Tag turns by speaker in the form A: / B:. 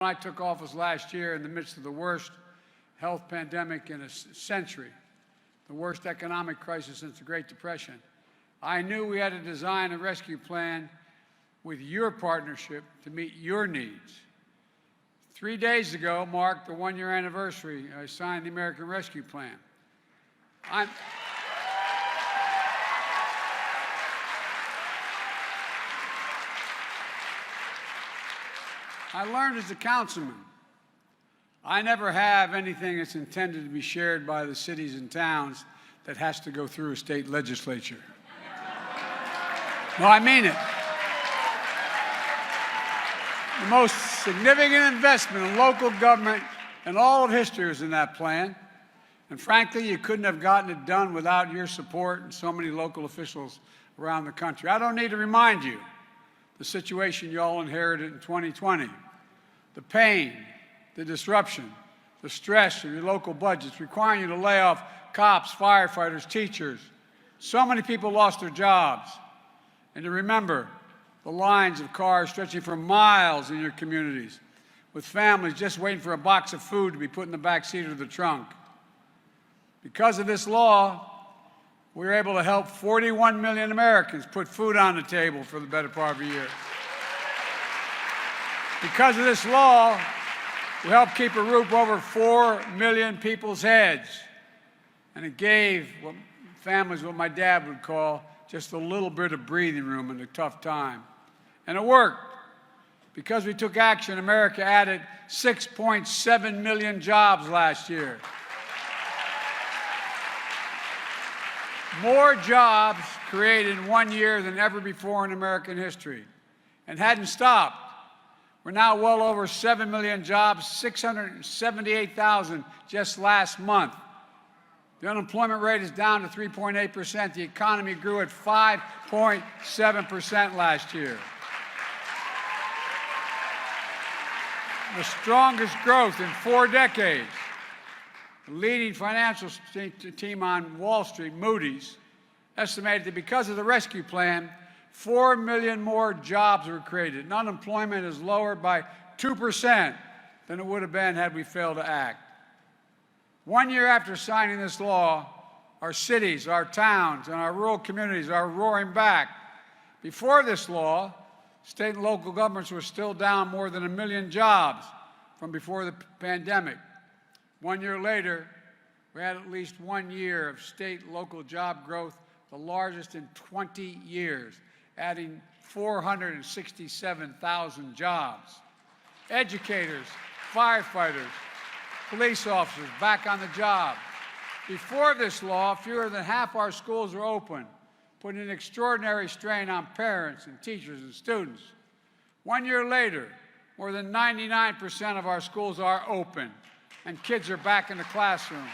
A: I took office last year in the midst of the worst health pandemic in a century, the worst economic crisis since the Great Depression. I knew we had to design a rescue plan with your partnership to meet your needs. 3 days ago marked the one-year anniversary I signed the American Rescue Plan. I learned as a councilman, I never have anything that's intended to be shared by the cities and towns that has to go through a state legislature. No, I mean it. The most significant investment in local government in all of history was in that plan. And frankly, you couldn't have gotten it done without your support and so many local officials around the country. I don't need to remind you the situation you all inherited in 2020, the pain, the disruption, the stress of your local budgets, requiring you to lay off cops, firefighters, teachers. So many people lost their jobs. And to remember the lines of cars stretching for miles in your communities, with families just waiting for a box of food to be put in the back seat of the trunk. Because of this law, we were able to help 41 million Americans put food on the table for the better part of a year. Because of this law, we helped keep a roof over 4 million people's heads. And it gave families what my dad would call just a little bit of breathing room in a tough time. And it worked. Because we took action, America added 6.7 million jobs last year. More jobs created in 1 year than ever before in American history, and hadn't stopped. We're now well over 7 million jobs, 678,000 just last month. The unemployment rate is down to 3.8%. The economy grew at 5.7% last year. The strongest growth in 4 decades. The leading financial team on Wall Street, Moody's, estimated that because of the rescue plan, 4 million more jobs were created, and unemployment is lower by 2% than it would have been had we failed to act. 1 year after signing this law, our cities, our towns, and our rural communities are roaring back. Before this law, state and local governments were still down more than 1 million jobs from before the pandemic. 1 year later, we had at least 1 year of state and local job growth, the largest in 20 years, adding 467,000 jobs. Educators, firefighters, police officers back on the job. Before this law, fewer than half our schools were open, putting an extraordinary strain on parents and teachers and students. 1 year later, more than 99% of our schools are open, and kids are back in the classroom.